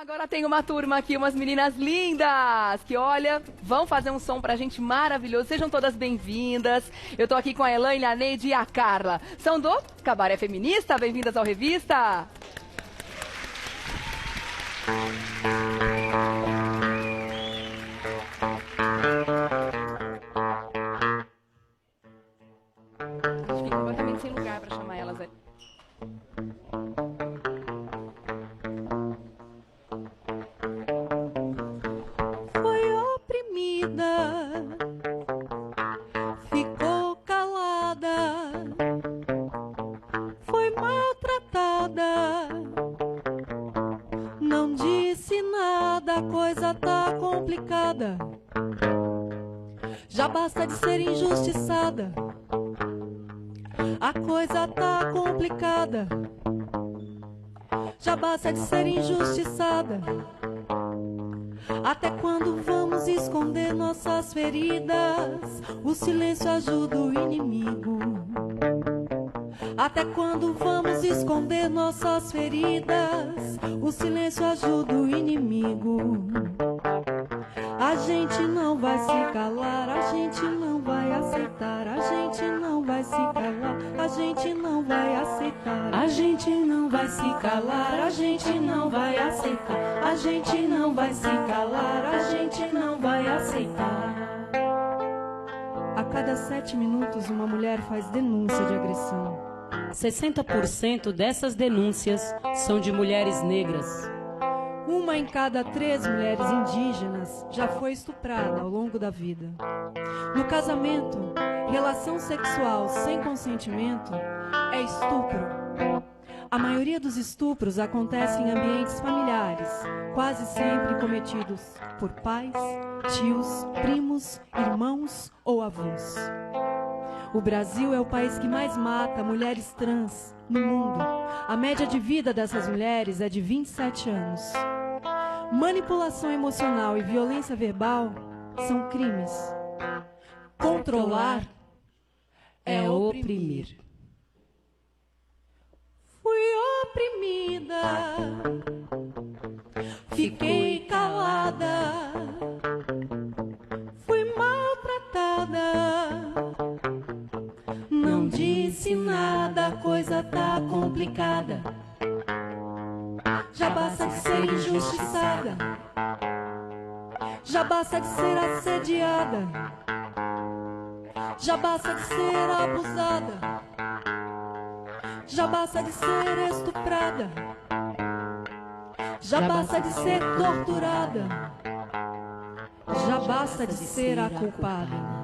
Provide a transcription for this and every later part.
Agora tem uma turma aqui, umas meninas lindas, que olha, vão fazer um som pra gente maravilhoso. Sejam todas bem-vindas. Eu tô aqui com a Elaine, a Neide e a Carla. São do Cabaré Feminista, bem-vindas ao Revista. A gente fica completamente sem lugar pra chamar elas aí. Ficou calada, foi maltratada, não disse nada, a coisa tá complicada. Já basta de ser injustiçada, a coisa tá complicada. Já basta de ser injustiçada. Até quando vamos esconder nossas feridas? O silêncio ajuda o inimigo. Até quando vamos esconder nossas feridas? O silêncio ajuda o inimigo. A gente não vai se calar, a gente não vai aceitar, a gente não vai se calar, a gente não vai aceitar, a gente não vai se calar, a gente não vai aceitar, a gente não vai se calar, a gente não vai aceitar. A cada 7 minutos uma mulher faz denúncia de agressão. 60% dessas denúncias são de mulheres negras. 1 em cada 3 mulheres indígenas já foi estuprada ao longo da vida. No casamento, relação sexual sem consentimento é estupro. A maioria dos estupros acontece em ambientes familiares, quase sempre cometidos por pais, tios, primos, irmãos ou avós. O Brasil é o país que mais mata mulheres trans no mundo. A média de vida dessas mulheres é de 27 anos. Manipulação emocional e violência verbal são crimes. Controlar é oprimir. Fui oprimida, fiquei calada, fui maltratada, não disse nada, a coisa tá complicada. Já basta de ser injustiçada, já basta de ser assediada, já basta de ser abusada, já basta de ser estuprada, já basta de ser torturada, já basta de ser a culpada.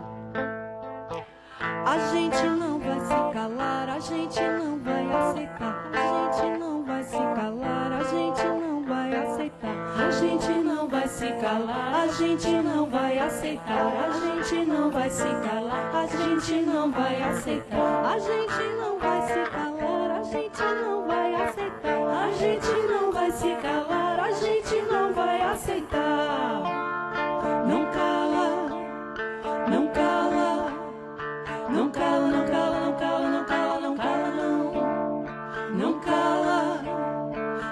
A gente não vai se calar, a gente não vai aceitar, a gente não vai se calar, a gente não vai aceitar, a gente não vai se calar, a gente não vai aceitar, a gente não vai se calar, a gente não vai aceitar, a gente não vai se calar, a gente não vai aceitar, a gente não vai se calar, a gente não vai aceitar. Não cala, não cala, não cala, não cala, não cala, não cala, não cala, não. Não cala,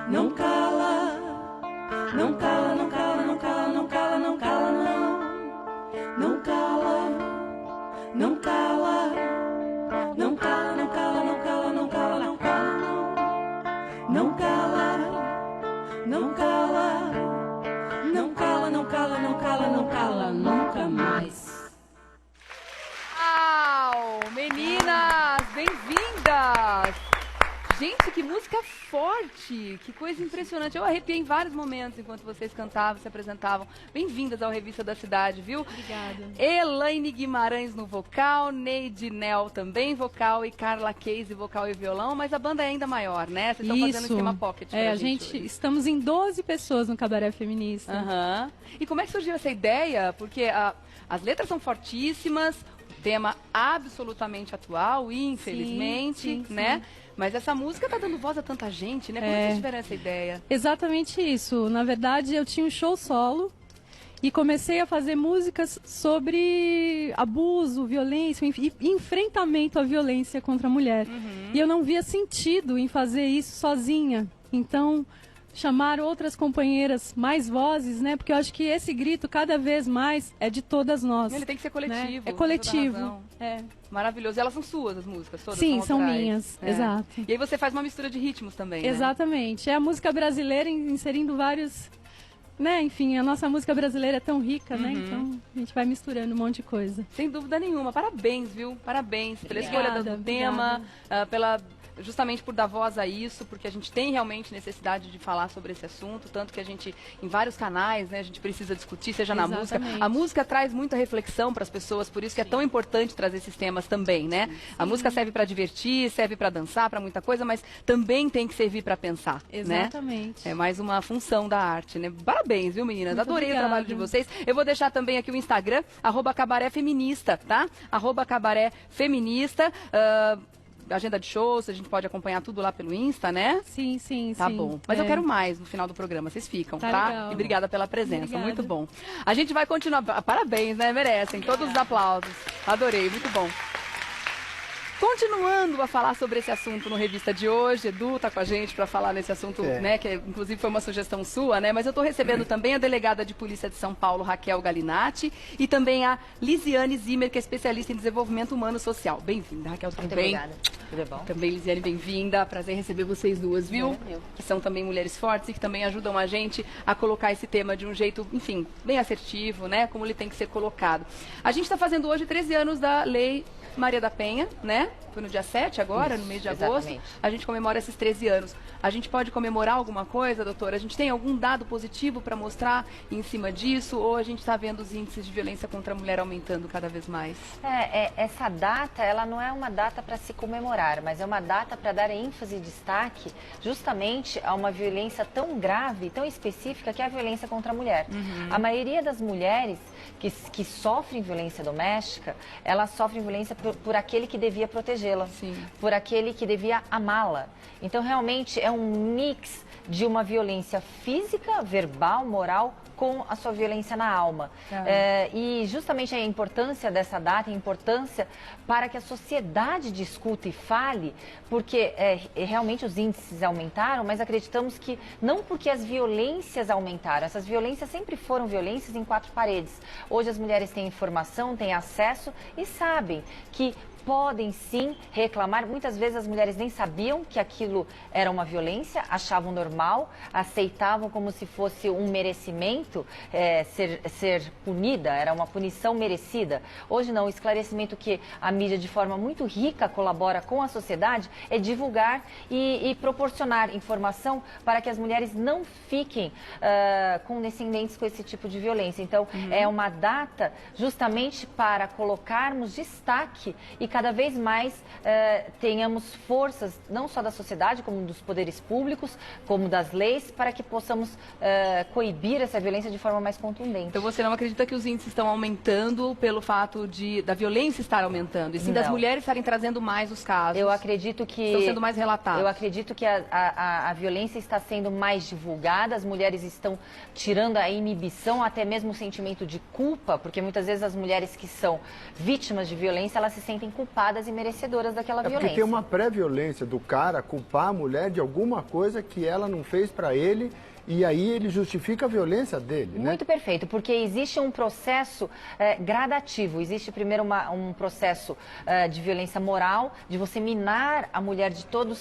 não cala, não cala, não cala, não cala, não cala, não cala, não. Não cala, não cala, não cala, não cala, não cala, não cala, não cala, não. Não cala, não cala, não cala, não cala, não cala, não cala, nunca mais. Uau! Meninas, bem-vindas! Gente, que música forte! Que coisa impressionante. Eu arrepiei em vários momentos enquanto vocês cantavam, se apresentavam. Bem-vindas ao Revista da Cidade, viu? Obrigada. Elaine Guimarães no vocal, Neide Nel também vocal e Carla Case vocal e violão, mas a banda é ainda maior, né? Vocês estão fazendo esquema pocket pra a gente hoje. estamos em 12 pessoas no Cabaré Feminista. Aham. E como é que surgiu essa ideia? Porque as letras são fortíssimas, o tema absolutamente atual, infelizmente, Sim, sim, né? sim. Mas essa música tá dando voz a tanta gente, né? Como vocês tiveram essa ideia? Exatamente isso. Na verdade, eu tinha um show solo e comecei a fazer músicas sobre abuso, violência, enfim, enfrentamento à violência contra a mulher. E eu não via sentido em fazer isso sozinha. Então, chamar outras companheiras, mais vozes, né? Porque eu acho que esse grito, cada vez mais, é de todas nós. Ele tem que ser coletivo. Né? É coletivo. É. Maravilhoso. E elas são suas, as músicas? Todas Sim, são autorais. minhas. Exato. E aí você faz uma mistura de ritmos também, né? Exatamente. É a música brasileira inserindo vários... Né? Enfim, a nossa música brasileira é tão rica, né? Então a gente vai misturando um monte de coisa. Sem dúvida nenhuma. Parabéns, viu? Parabéns pela escolha do tema, justamente por dar voz a isso, porque a gente tem realmente necessidade de falar sobre esse assunto, tanto que a gente, em vários canais, né, a gente precisa discutir, seja na música. A música traz muita reflexão para as pessoas, por isso que é tão importante trazer esses temas também, né? A música serve para divertir, serve para dançar, para muita coisa, mas também tem que servir para pensar, Exatamente. né? É mais uma função da arte, né? Parabéns, viu, meninas? Muito Adorei obrigada. o trabalho de vocês. Eu vou deixar também aqui o Instagram, @cabaréfeminista, tá? @cabaréfeminista. Agenda de shows, a gente pode acompanhar tudo lá pelo Insta, né? Sim, sim, Tá sim. bom. Mas eu quero mais no final do programa, vocês ficam, tá? Legal. E obrigada pela presença, Obrigada. muito bom. A gente vai continuar, parabéns, né? Merecem todos os aplausos. Adorei, muito bom. Continuando a falar sobre esse assunto no Revista de hoje, Edu tá com a gente para falar nesse assunto, né, que inclusive foi uma sugestão sua, né, mas eu estou recebendo também a delegada de Polícia de São Paulo, Raquel Galinatti, e também a Lisiane Zimmer, que é especialista em desenvolvimento humano social. Bem-vinda, Raquel, tudo bem? Obrigada. Tudo bom? Também, Lisiane, bem-vinda. Prazer em receber vocês duas, viu? Que são também mulheres fortes e que também ajudam a gente a colocar esse tema de um jeito, enfim, bem assertivo, né, como ele tem que ser colocado. A gente está fazendo hoje 13 anos da Lei Maria da Penha, né? Foi no dia 7 agora, no mês de agosto. Exatamente. A gente comemora esses 13 anos. A gente pode comemorar alguma coisa, doutora? A gente tem algum dado positivo para mostrar em cima disso? Ou a gente está vendo os índices de violência contra a mulher aumentando cada vez mais? Essa data, ela não é uma data para se comemorar, mas é uma data para dar ênfase e destaque justamente a uma violência tão grave, tão específica, que é a violência contra a mulher. A maioria das mulheres que sofrem violência doméstica, elas sofrem violência por aquele que devia protegê-la, por aquele que devia amá-la. Então, realmente, é um mix de uma violência física, verbal, moral, com a sua violência na alma. E justamente a importância dessa data, a importância para que a sociedade discuta e fale, porque realmente os índices aumentaram, mas acreditamos que não porque as violências aumentaram, essas violências sempre foram violências em quatro paredes. Hoje as mulheres têm informação, têm acesso e sabem que podem sim reclamar. Muitas vezes as mulheres nem sabiam que aquilo era uma violência, achavam normal, aceitavam como se fosse um merecimento ser punida, era uma punição merecida. Hoje não, o esclarecimento que a mídia de forma muito rica colabora com a sociedade é divulgar e proporcionar informação para que as mulheres não fiquem condescendentes com esse tipo de violência. Então, é uma data justamente para colocarmos destaque e cada vez mais tenhamos forças, não só da sociedade, como dos poderes públicos, como das leis, para que possamos coibir essa violência de forma mais contundente. Então você não acredita que os índices estão aumentando pelo fato da violência estar aumentando, e sim das mulheres estarem trazendo mais os casos? Eu acredito que... Estão sendo mais relatados. Eu acredito que a violência está sendo mais divulgada, as mulheres estão tirando a inibição, até mesmo o sentimento de culpa, porque muitas vezes as mulheres que são vítimas de violência, elas se sentem culpadas e merecedoras daquela violência. Porque tem uma pré-violência do cara culpar a mulher de alguma coisa que ela não fez para ele, e aí ele justifica a violência dele, né? Muito perfeito, porque existe um processo gradativo. Existe primeiro um processo de violência moral, de você minar a mulher de todo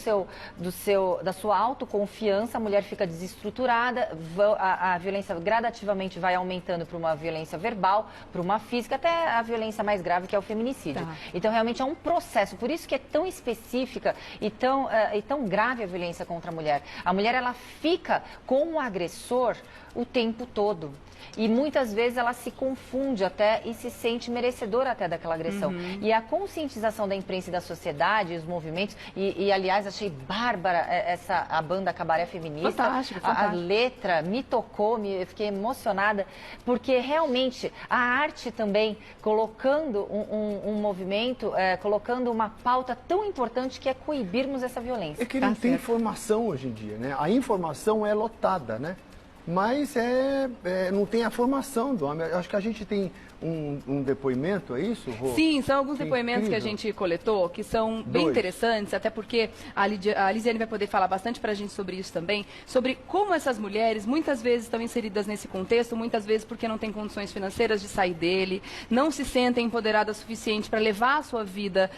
da sua autoconfiança, a mulher fica desestruturada, a violência gradativamente vai aumentando para uma violência verbal, para uma física, até a violência mais grave, que é o feminicídio. Então, realmente é um processo, por isso que é tão específica e tão grave a violência contra a mulher. A mulher, ela fica com o agressor o tempo todo. E muitas vezes ela se confunde até e se sente merecedora até daquela agressão. E a conscientização da imprensa e da sociedade, os movimentos, e aliás, achei bárbara a banda Cabaré Feminista. Fantástico, a letra me tocou, eu fiquei emocionada, porque realmente a arte também colocando um movimento, colocando uma pauta tão importante que é coibirmos essa violência. É que não tem informação hoje em dia, né? A informação é lotada, né? mas não tem a formação do homem. Eu acho que a gente tem um depoimento, é isso, Rô? Sim, são alguns depoimentos incrível. que a gente coletou, que são bem interessantes, até porque a Lisiane vai poder falar bastante pra gente sobre isso também, sobre como essas mulheres muitas vezes estão inseridas nesse contexto, muitas vezes porque não têm condições financeiras de sair dele, não se sentem empoderadas o suficiente para levar a sua vida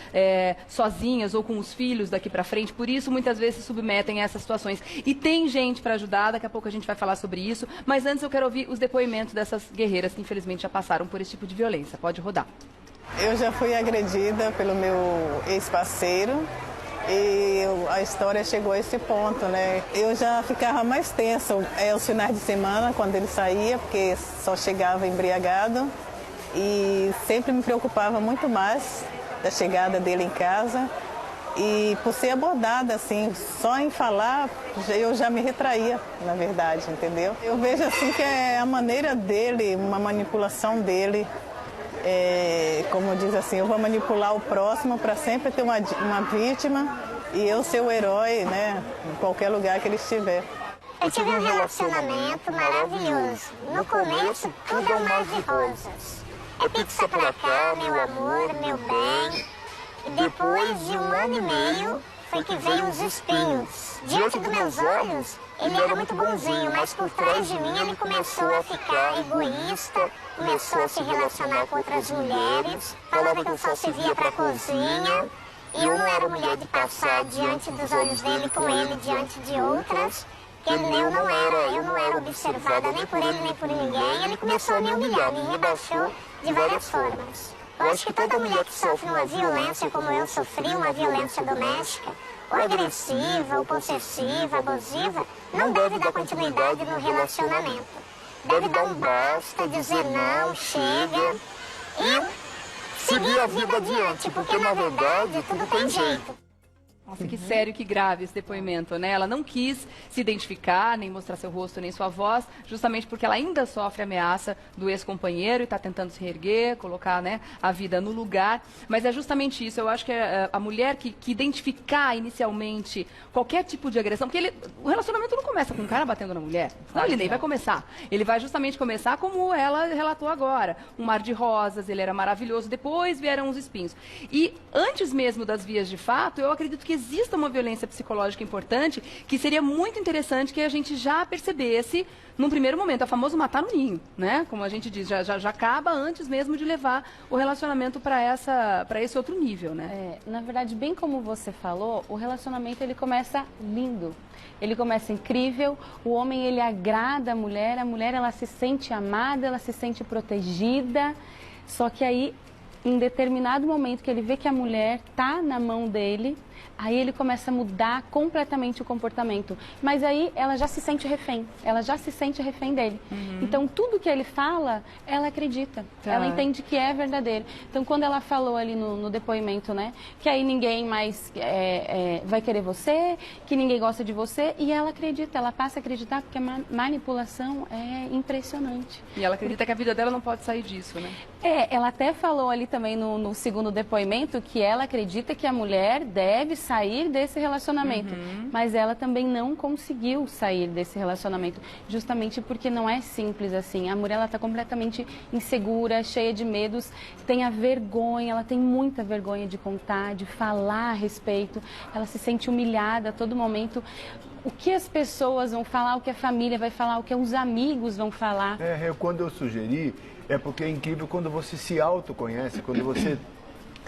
sozinhas ou com os filhos daqui pra frente, por isso muitas vezes se submetem a essas situações. E tem gente para ajudar, daqui a pouco a gente vai falar sobre isso, mas antes eu quero ouvir os depoimentos dessas guerreiras que infelizmente já passaram por esse tipo de violência. Pode rodar. Eu já fui agredida pelo meu ex-parceiro e a história chegou a esse ponto, né? Eu já ficava mais tensa os finais de semana, quando ele saía, porque só chegava embriagado e sempre me preocupava muito mais da chegada dele em casa. E por ser abordada, assim, só em falar, eu já me retraía, na verdade, entendeu? Eu vejo, assim, que é a maneira dele, uma manipulação dele, como diz assim, eu vou manipular o próximo para sempre ter uma vítima e eu ser o herói, né, em qualquer lugar que ele estiver. Eu tive um relacionamento maravilhoso. No começo, tudo é um mar de rosas. É pizza pra cá, meu amor, meu bem. E depois de 1 ano e meio, foi que veio os espinhos. Diante dos meus olhos, ele era muito bonzinho, mas por trás de mim ele começou a ficar egoísta, começou a se relacionar com outras mulheres, falava que eu só servia pra cozinha, e eu não era mulher de passar diante dos olhos dele com ele diante de outras, que eu não era observada nem por ele nem por ninguém, ele começou a me humilhar, me rebaixou de várias formas. Eu acho que toda mulher que sofre uma violência como eu sofri, uma violência doméstica, ou agressiva, ou possessiva, abusiva, não deve dar continuidade no relacionamento. Deve dar um basta, dizer não, chega e seguir a vida adiante, porque na verdade tudo tem jeito. Nossa, que sério, que grave esse depoimento, né? Ela não quis se identificar, nem mostrar seu rosto, nem sua voz, justamente porque ela ainda sofre ameaça do ex-companheiro e está tentando se reerguer, colocar, né, a vida no lugar. Mas é justamente isso. Eu acho que a mulher que identificar inicialmente qualquer tipo de agressão, porque o relacionamento não começa com um cara batendo na mulher. Não, ele nem vai começar. Ele vai justamente começar como ela relatou agora. Um mar de rosas, ele era maravilhoso, depois vieram os espinhos. E antes mesmo das vias de fato, eu acredito que exista uma violência psicológica importante, que seria muito interessante que a gente já percebesse num primeiro momento, a famoso matar no ninho, né? Como a gente diz, já acaba antes mesmo de levar o relacionamento para esse outro nível, né? Na verdade, bem como você falou, o relacionamento ele começa lindo, ele começa incrível, o homem ele agrada a mulher ela se sente amada, ela se sente protegida, só que aí, em determinado momento que ele vê que a mulher está na mão dele, aí ele começa a mudar completamente o comportamento. Mas aí ela já se sente refém, dele. Então tudo que ele fala, ela acredita, ela entende que é verdadeiro. Então quando ela falou ali no depoimento, né, que aí ninguém mais vai querer você, que ninguém gosta de você, e ela acredita, ela passa a acreditar porque a manipulação é impressionante. E ela acredita que a vida dela não pode sair disso, né? Ela até falou ali também no segundo depoimento que ela acredita que a mulher deve sair desse relacionamento, mas ela também não conseguiu sair desse relacionamento, justamente porque não é simples assim. A mulher está completamente insegura, cheia de medos, tem a vergonha, ela tem muita vergonha de contar, de falar a respeito, ela se sente humilhada a todo momento. O que as pessoas vão falar, o que a família vai falar, o que os amigos vão falar. Quando eu sugeri, é porque é incrível quando você se autoconhece, quando você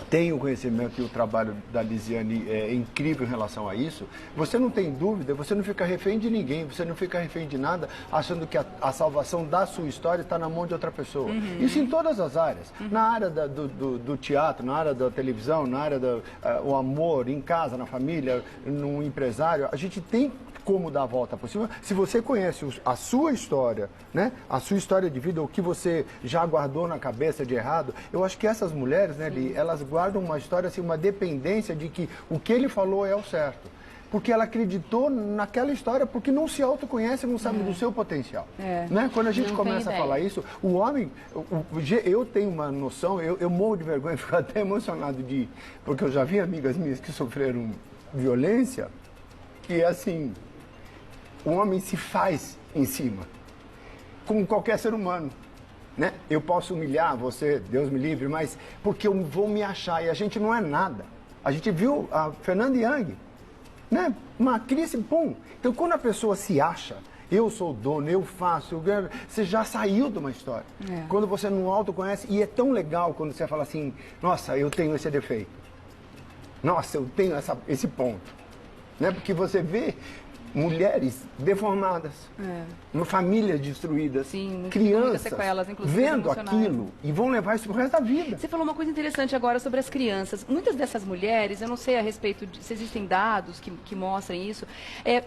tem o conhecimento e o trabalho da Lisiane é incrível em relação a isso, você não tem dúvida, você não fica refém de ninguém, você não fica refém de nada, achando que a salvação da sua história está na mão de outra pessoa. Isso em todas as áreas. Na área do teatro, na área da televisão, na área do amor, em casa, na família, no empresário, a gente tem como dar a volta por cima. Se você conhece a sua história, né? A sua história de vida, o que você já guardou na cabeça de errado, eu acho que essas mulheres, né, Li, elas guardam uma história, assim, uma dependência de que o que ele falou é o certo. Porque ela acreditou naquela história, porque não se autoconhece, não sabe do seu potencial. Né? Quando a gente começa a falar isso, o homem, eu tenho uma noção, eu morro de vergonha, fico até emocionado porque eu já vi amigas minhas que sofreram violência, que assim, o homem se faz em cima. como qualquer ser humano. Né? Eu posso humilhar você, Deus me livre, mas porque eu vou me achar, e a gente não é nada. A gente viu a Fernanda Young, né? Uma crise, bom. Então, quando a pessoa se acha, eu sou o dono, eu faço, você já saiu de uma história. Quando você não autoconhece, e é tão legal quando você fala assim, nossa, eu tenho esse defeito. Nossa, eu tenho esse ponto. Né? Porque você vê mulheres deformadas, famílias destruídas, sim, crianças sequelas, vendo aquilo e vão levar isso pro resto da vida. Você falou uma coisa interessante agora sobre as crianças. Muitas dessas mulheres, eu não sei a respeito se existem dados que mostrem isso,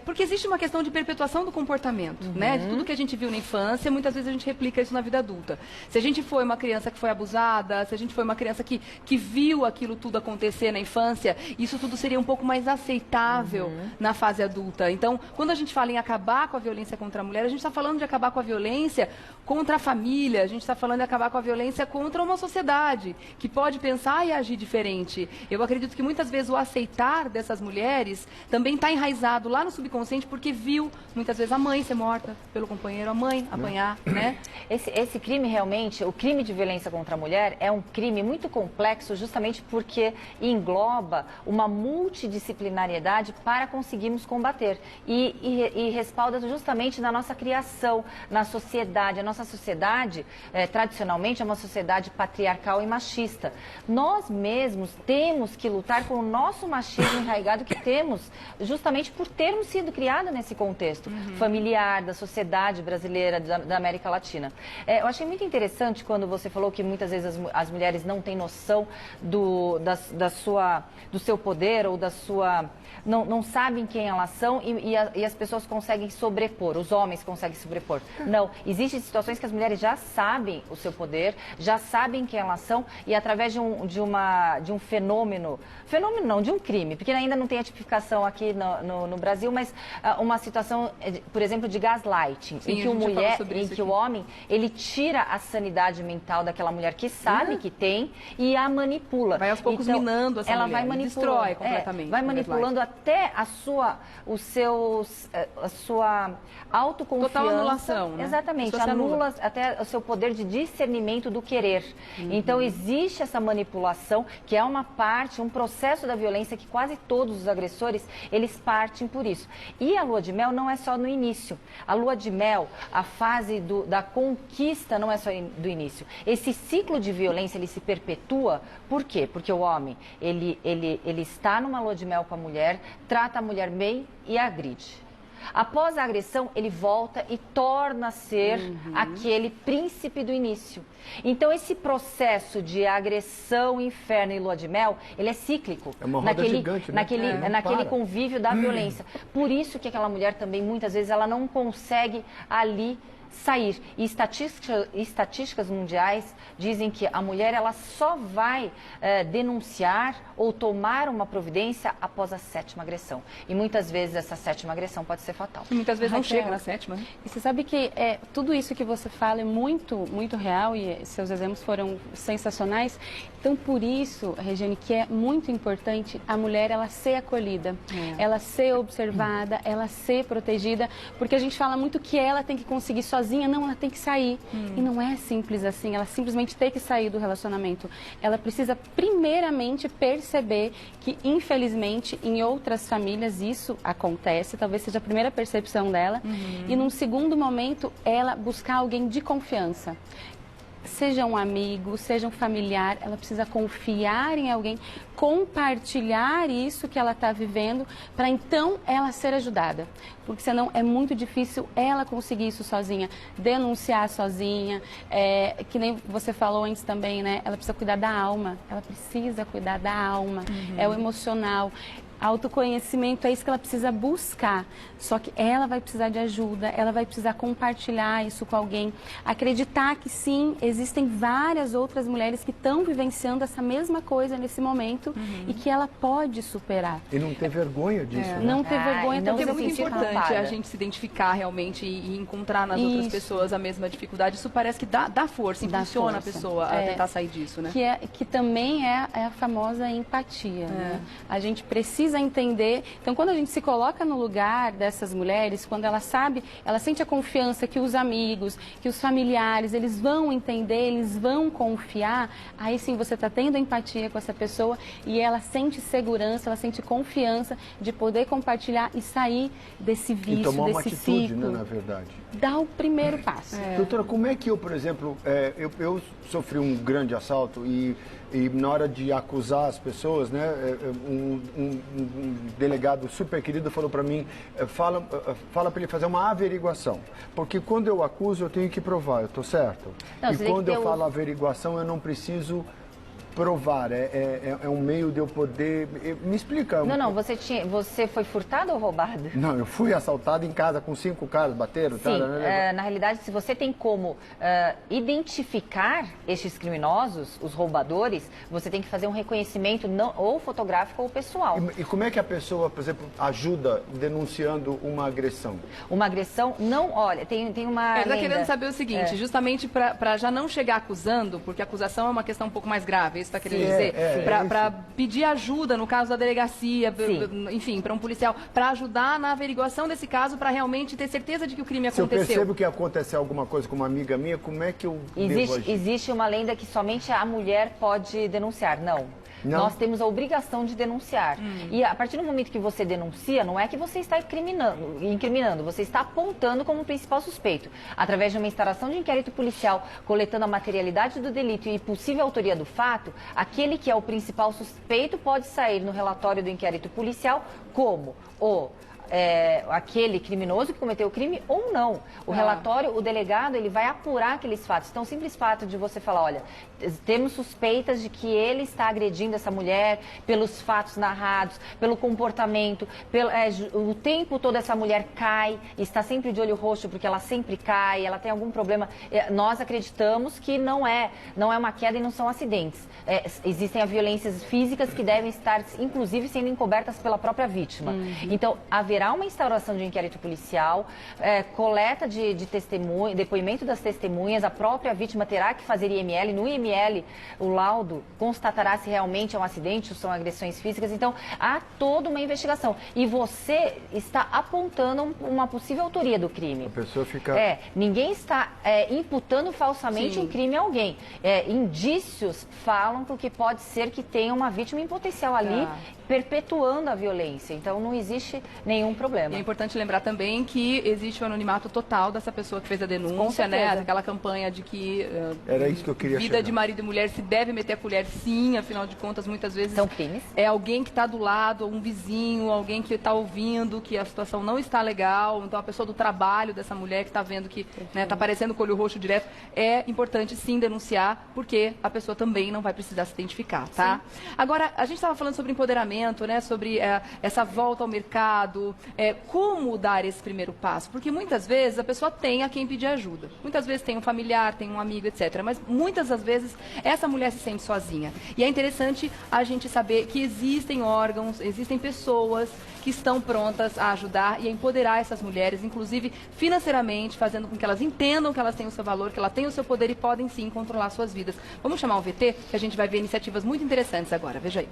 porque existe uma questão de perpetuação do comportamento, né? De tudo que a gente viu na infância, muitas vezes a gente replica isso na vida adulta. Se a gente foi uma criança que foi abusada, se a gente foi uma criança que viu aquilo tudo acontecer na infância, isso tudo seria um pouco mais aceitável na fase adulta. Então, quando a gente fala em acabar com a violência contra a mulher, a gente está falando de acabar com a violência contra a família, a gente está falando de acabar com a violência contra uma sociedade que pode pensar e agir diferente. Eu acredito que muitas vezes o aceitar dessas mulheres também está enraizado lá no subconsciente porque viu muitas vezes a mãe ser morta pelo companheiro, a mãe apanhar, né? Esse crime realmente, o crime de violência contra a mulher é um crime muito complexo justamente porque engloba uma multidisciplinariedade para conseguirmos combater. E respalda justamente na nossa criação, na sociedade. A nossa sociedade, tradicionalmente, é uma sociedade patriarcal e machista. Nós mesmos temos que lutar com o nosso machismo enraizado que temos, justamente por termos sido criados nesse contexto familiar, da sociedade brasileira, da América Latina. Eu achei muito interessante quando você falou que muitas vezes as mulheres não têm noção do seu poder ou da sua... Não sabem quem elas são e as pessoas conseguem sobrepor, os homens conseguem sobrepor. Não, existem situações que as mulheres já sabem o seu poder, já sabem quem elas são e através de um fenômeno não, de um crime, porque ainda não tem a tipificação aqui no Brasil, mas uma situação, por exemplo, de gaslighting, Sim, em que o homem, ele tira a sanidade mental daquela mulher que sabe que tem e a manipula. Vai aos poucos minando essa mulher, vai manipulando, destrói completamente. vai manipulando até a sua autoconfiança. Total anulação, né? Exatamente, anula até o seu poder de discernimento do querer. Então, existe essa manipulação, que é uma parte, um processo da violência que quase todos os agressores, eles partem por isso. E a lua de mel não é só no início. A lua de mel, a fase da conquista não é só do início. Esse ciclo de violência, ele se perpetua, por quê? Porque o homem, ele está numa lua de mel com a mulher, trata a mulher bem e a agride. Após a agressão, ele volta e torna a ser aquele príncipe do início. Então, esse processo de agressão, inferno e lua de mel, ele é cíclico. É uma roda gigante, né? Naquele convívio da violência. Por isso que aquela mulher também, muitas vezes, ela não consegue ali sair. E estatísticas mundiais dizem que a mulher ela só vai denunciar ou tomar uma providência após a 7ª agressão. E muitas vezes essa 7ª agressão pode ser fatal. E muitas vezes não chega na 7ª, né? E você sabe que tudo isso que você fala é muito, muito real e seus exemplos foram sensacionais. Então, por isso, Regiane, que é muito importante a mulher ela ser acolhida, ela ser observada, ela ser protegida, porque a gente fala muito que ela tem que conseguir sozinha, não, ela tem que sair. E não é simples assim, ela simplesmente tem que sair do relacionamento. Ela precisa primeiramente perceber que, infelizmente, em outras famílias isso acontece, talvez seja a primeira percepção dela, e num segundo momento, ela buscar alguém de confiança. Seja um amigo, seja um familiar, ela precisa confiar em alguém, compartilhar isso que ela está vivendo, para então ela ser ajudada. Porque senão é muito difícil ela conseguir isso sozinha, denunciar sozinha, que nem você falou antes também, né? Ela precisa cuidar da alma, ela precisa cuidar da alma, é o emocional. Autoconhecimento é isso que ela precisa buscar, só que ela vai precisar de ajuda, ela vai precisar compartilhar isso com alguém, acreditar que sim, existem várias outras mulheres que estão vivenciando essa mesma coisa nesse momento e que ela pode superar. E não ter vergonha disso, né? Não ter vergonha, então talvez é muito importante culpada. a gente se identificar realmente e encontrar nas outras pessoas a mesma dificuldade. Isso parece que dá força, impulsiona a pessoa a tentar sair disso, né? Que também é a famosa empatia, né? A gente precisa precisa entender. Então, quando a gente se coloca no lugar dessas mulheres, quando ela sabe, ela sente a confiança que os amigos, que os familiares, eles vão entender, eles vão confiar, aí sim você está tendo empatia com essa pessoa e ela sente segurança, ela sente confiança de poder compartilhar e sair desse vício, e tomar uma desse atitude, ciclo. né, na verdade. Dá o primeiro passo. Doutora, como é que eu, por exemplo, eu sofri um grande assalto e na hora de acusar as pessoas, né, um delegado super querido falou para mim, fala para ele fazer uma averiguação, porque quando eu acuso eu tenho que provar, eu estou certo? Não, e quando eu falo averiguação eu não preciso provar, é um meio de eu poder... Me explica. Não, você foi furtado ou roubado? Não, eu fui assaltado em casa com 5 caras, bateram. Sim, na realidade, se você tem como identificar estes criminosos, os roubadores, você tem que fazer um reconhecimento ou fotográfico ou pessoal. E como é que a pessoa, por exemplo, ajuda denunciando uma agressão? Uma agressão, não, olha, tem uma Ele está lenda. querendo saber o seguinte, justamente para já não chegar acusando, porque a acusação é uma questão um pouco mais grave, está querendo dizer, para pedir ajuda no caso da delegacia, enfim, para um policial, para ajudar na averiguação desse caso, para realmente ter certeza de que o crime aconteceu. Se eu percebo que aconteceu alguma coisa com uma amiga minha, como é que eu devo agir? Existe uma lenda que somente a mulher pode denunciar, não. Nós temos a obrigação de denunciar. E a partir do momento que você denuncia, não é que você está incriminando, você está apontando como principal suspeito. Através de uma instauração de inquérito policial, coletando a materialidade do delito e possível autoria do fato, aquele que é o principal suspeito pode sair no relatório do inquérito policial como aquele criminoso que cometeu o crime ou não. O relatório, o delegado, ele vai apurar aqueles fatos. Então, o simples fato de você falar, olha, temos suspeitas de que ele está agredindo essa mulher pelos fatos narrados, pelo comportamento, o tempo todo essa mulher cai, está sempre de olho roxo porque ela sempre cai, ela tem algum problema. Nós acreditamos que não é uma queda e não são acidentes. Existem as violências físicas que devem estar, inclusive, sendo encobertas pela própria vítima. Então, haverá uma instauração de inquérito policial, coleta de testemunho, depoimento das testemunhas, a própria vítima terá que fazer IML. No IML, o laudo constatará se realmente é um acidente ou são agressões físicas. Então, há toda uma investigação. E você está apontando uma possível autoria do crime. A pessoa fica... Ninguém está imputando falsamente um crime a alguém. Indícios falam que pode ser que tenha uma vítima em potencial ali, perpetuando a violência. Então, não existe nenhum problema. E é importante lembrar também que existe o anonimato total dessa pessoa que fez a denúncia, né? Aquela campanha de que era isso que eu queria vida de marido e mulher se deve meter a colher, sim, afinal de contas, muitas vezes são crimes. É alguém que está do lado, um vizinho, alguém que está ouvindo que a situação não está legal, então a pessoa do trabalho dessa mulher que está vendo que está aparecendo com o olho roxo direto, é importante sim denunciar, porque a pessoa também não vai precisar se identificar, tá? Sim. Agora, a gente estava falando sobre empoderamento, né? Sobre essa volta ao mercado, como dar esse primeiro passo, porque muitas vezes a pessoa tem a quem pedir ajuda, muitas vezes tem um familiar, tem um amigo, etc, mas muitas das vezes essa mulher se sente sozinha, e é interessante a gente saber que existem órgãos, existem pessoas que estão prontas a ajudar e a empoderar essas mulheres, inclusive financeiramente, fazendo com que elas entendam que elas têm o seu valor, que elas têm o seu poder e podem sim controlar suas vidas. Vamos chamar o VT, que a gente vai ver iniciativas muito interessantes agora, veja aí.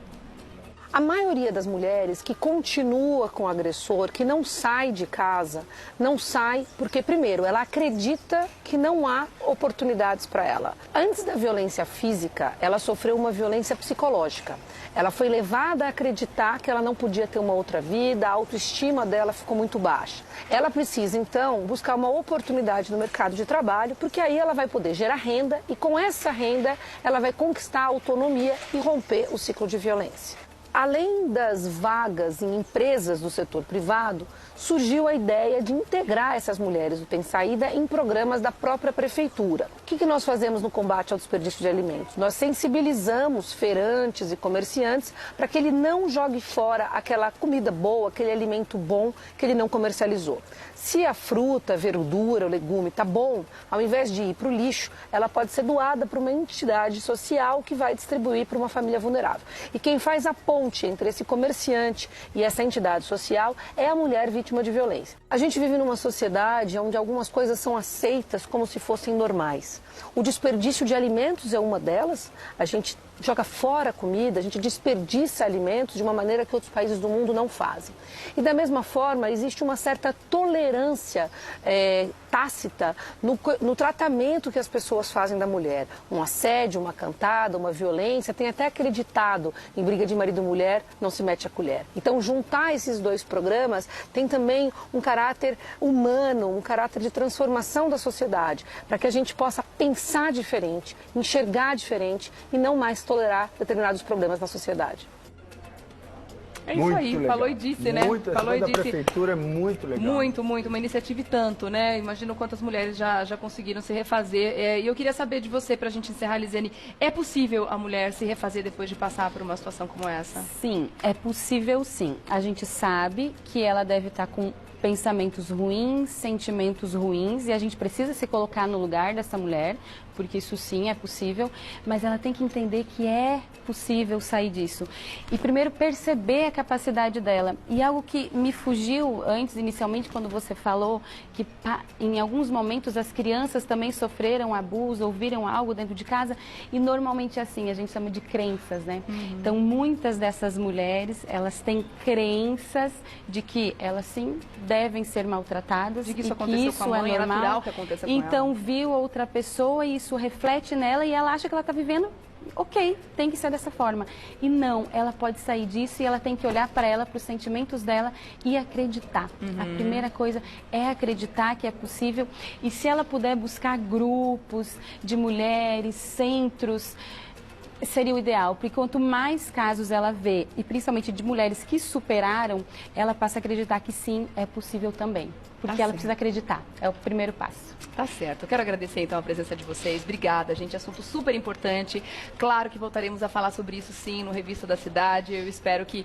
A maioria das mulheres que continua com o agressor, que não sai de casa, não sai porque, primeiro, ela acredita que não há oportunidades para ela. Antes da violência física, ela sofreu uma violência psicológica. Ela foi levada a acreditar que ela não podia ter uma outra vida, a autoestima dela ficou muito baixa. Ela precisa, então, buscar uma oportunidade no mercado de trabalho, porque aí ela vai poder gerar renda e, com essa renda, ela vai conquistar a autonomia e romper o ciclo de violência. Além das vagas em empresas do setor privado, surgiu a ideia de integrar essas mulheres do Tem Saída em programas da própria prefeitura. O que nós fazemos no combate ao desperdício de alimentos? Nós sensibilizamos feirantes e comerciantes para que ele não jogue fora aquela comida boa, aquele alimento bom que ele não comercializou. Se a fruta, a verdura, o legume está bom, ao invés de ir para o lixo, ela pode ser doada para uma entidade social que vai distribuir para uma família vulnerável. E quem faz a ponte ponte entre esse comerciante e essa entidade social é a mulher vítima de violência. A gente vive numa sociedade onde algumas coisas são aceitas como se fossem normais. O desperdício de alimentos é uma delas. A gente joga fora comida, a gente desperdiça alimentos de uma maneira que outros países do mundo não fazem. E da mesma forma, existe uma certa tolerância tácita no tratamento que as pessoas fazem da mulher. Um assédio, uma cantada, uma violência, tem até acreditado em briga de marido e mulher, não se mete a colher. Então, juntar esses dois programas tem também um caráter humano, um caráter de transformação da sociedade, para que a gente possa pensar diferente, enxergar diferente e não mais tolerar determinados problemas na sociedade. É isso Muito aí, legal. falou e disse, né? Muito, falou e da disse. prefeitura é muito legal. Muito, uma iniciativa e tanto, né? Imagino quantas mulheres já conseguiram se refazer. E eu queria saber de você, pra gente encerrar, Lisiane, é possível a mulher se refazer depois de passar por uma situação como essa? Sim, é possível sim. A gente sabe que ela deve estar com pensamentos ruins, sentimentos ruins, e a gente precisa se colocar no lugar dessa mulher, porque isso sim é possível, mas ela tem que entender que é possível sair disso. E primeiro perceber a capacidade dela. E algo que me fugiu antes, inicialmente, quando você falou que em alguns momentos as crianças também sofreram abuso, ouviram algo dentro de casa, e normalmente assim, a gente chama de crenças, né? Então, muitas dessas mulheres, elas têm crenças de que elas sim devem ser maltratadas, De que isso e aconteceu que isso com a mãe, é é normal. natural que aconteça com Então, ela. viu outra pessoa e isso reflete nela e ela acha que ela está vivendo, ok, tem que ser dessa forma. E não, ela pode sair disso e ela tem que olhar para ela, para os sentimentos dela e acreditar. A primeira coisa é acreditar que é possível, e se ela puder buscar grupos de mulheres, centros, seria o ideal, porque quanto mais casos ela vê, e principalmente de mulheres que superaram, ela passa a acreditar que sim, é possível também. Porque ela precisa acreditar, é o primeiro passo. Tá certo. Eu quero agradecer então a presença de vocês. Obrigada, gente. Assunto super importante. Claro que voltaremos a falar sobre isso sim no Revista da Cidade. Eu espero que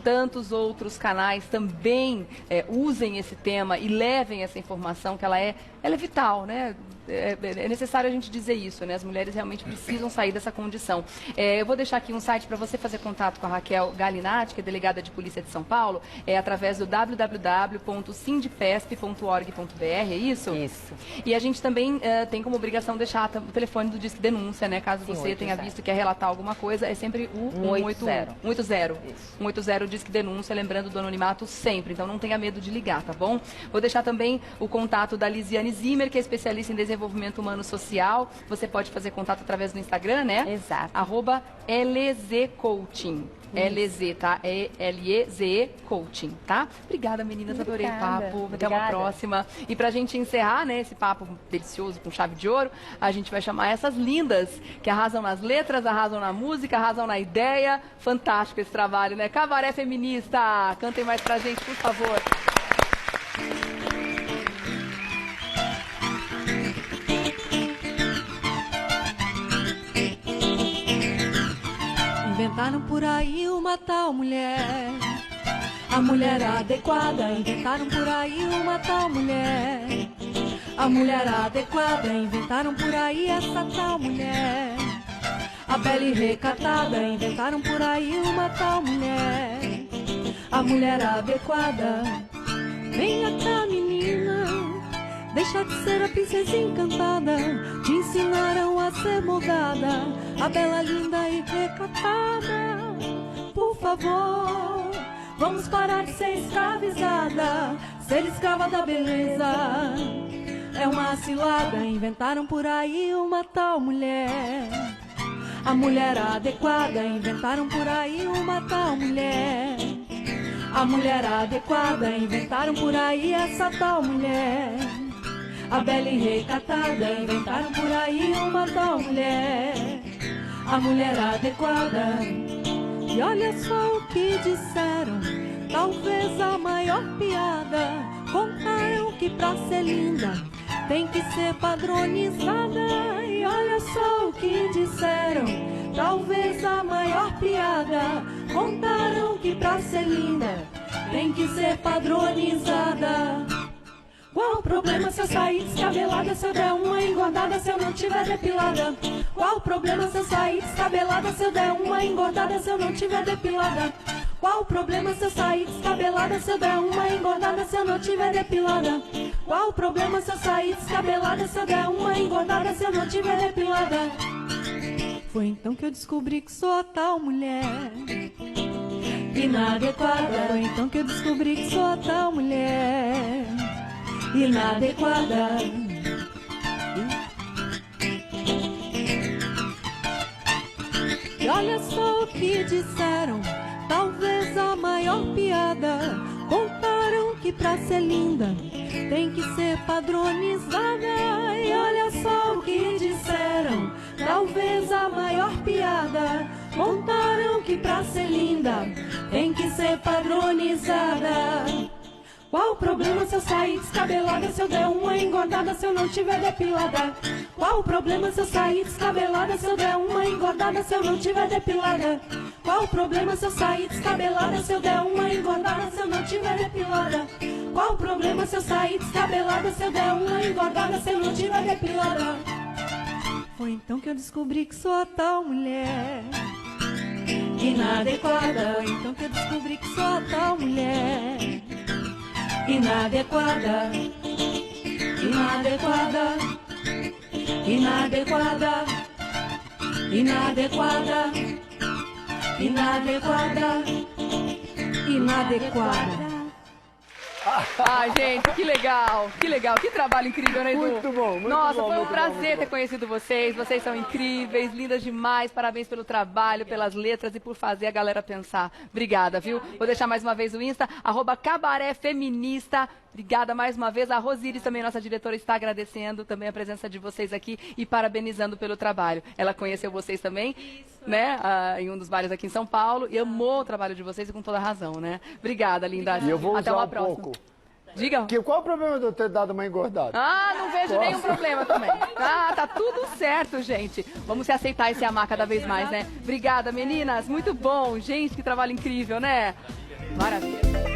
tantos outros canais também usem esse tema e levem essa informação, que ela é vital, né? É necessário a gente dizer isso, né? As mulheres realmente precisam sair dessa condição. Eu vou deixar aqui um site para você fazer contato com a Raquel Galinatti, que é delegada de Polícia de São Paulo, através do www.sindipesp.org.br, é isso? Isso. E a gente também tem como obrigação deixar o telefone do Disque Denúncia, né? Caso Sim, você tenha visto que quer relatar alguma coisa, é sempre o 180. 180. Isso. 180 Disque Denúncia, lembrando do anonimato sempre, então não tenha medo de ligar, tá bom? Vou deixar também o contato da Lisiane Zimmer, que é especialista em desenvolvimento humano social. Você pode fazer contato através do Instagram, né? Exato. @LZCoaching. LZ, tá? LEZE Coaching, tá? Obrigada, meninas. Adorei o papo. Até uma próxima. E pra gente encerrar, né, esse papo delicioso com chave de ouro, a gente vai chamar essas lindas que arrasam nas letras, arrasam na música, arrasam na ideia. Fantástico esse trabalho, né? Cabaré Feminista. Cantem mais pra gente, por favor. Inventaram por aí uma tal mulher, a mulher adequada. Inventaram por aí uma tal mulher, a mulher adequada. Inventaram por aí essa tal mulher, a bela e recatada. Inventaram por aí uma tal mulher, a mulher adequada. Venha cá, menina, deixa de ser a princesa encantada. Te ensinaram a ser moldada, a bela, linda e recatada. Por favor, vamos parar de ser escravizada. Ser escrava da beleza é uma cilada. Inventaram por aí uma tal mulher, a mulher adequada. Inventaram por aí uma tal mulher, a mulher adequada. Inventaram por aí essa tal mulher, a bela e recatada. Inventaram por aí uma tal mulher, a mulher adequada. E olha só o que disseram, talvez a maior piada. Contaram que pra ser linda tem que ser padronizada. E olha só o que disseram, talvez a maior piada. Contaram que pra ser linda tem que ser padronizada. Qual o problema se eu sair descabelada, se eu der uma engordada, se eu não tiver depilada? Qual o problema se eu sair descabelada, se eu der uma engordada, se eu não tiver depilada? Qual o problema se eu sair descabelada, se eu der uma engordada, se eu não tiver depilada? Qual o problema se eu sair descabelada, se eu der uma engordada, se eu não tiver depilada? Foi então que eu descobri que sou a tal mulher inadequada. Foi então que eu descobri que sou a tal mulher inadequada. E olha só o que disseram, talvez a maior piada. Contaram que pra ser linda tem que ser padronizada. E olha só o que disseram, talvez a maior piada. Contaram que pra ser linda tem que ser padronizada. Qual o problema se eu sair descabelada, se eu der uma engordada, se eu não tiver depilada? Qual o problema se eu sair descabelada, se eu der uma engordada, se eu não tiver depilada? Qual o problema se eu sair descabelada, se eu der uma engordada, se eu não tiver depilada? Qual o problema se eu sair descabelada, se eu der uma engordada, se eu não tiver depilada? Foi então que eu descobri que sou a tal mulher inadequada. Foi então que eu descobri que sou a tal mulher inadequada, inadequada, inadequada, inadequada, inadequada, inadequada. Ai, gente, que legal, que trabalho incrível, né, Edu? Muito bom, muito Nossa, bom. foi um muito prazer bom, ter conhecido vocês são incríveis, lindas demais, parabéns pelo trabalho, pelas letras e por fazer a galera pensar. Obrigada, viu? Vou deixar mais uma vez o Insta, @cabaréfeminista. Obrigada mais uma vez. A Rosiris também, nossa diretora, está agradecendo também a presença de vocês aqui e parabenizando pelo trabalho. Ela conheceu vocês também, né, em um dos bares aqui em São Paulo e amou o trabalho de vocês e com toda razão, né? Obrigada, linda. E eu vou Até usar uma um próxima. pouco. Diga. Qual o problema de eu ter dado uma engordada? Ah, não vejo nenhum problema também. Ah, tá tudo certo, gente. Vamos se aceitar e se amar cada vez mais, né? Obrigada, meninas. Muito bom. Gente, que trabalho incrível, né? Maravilha.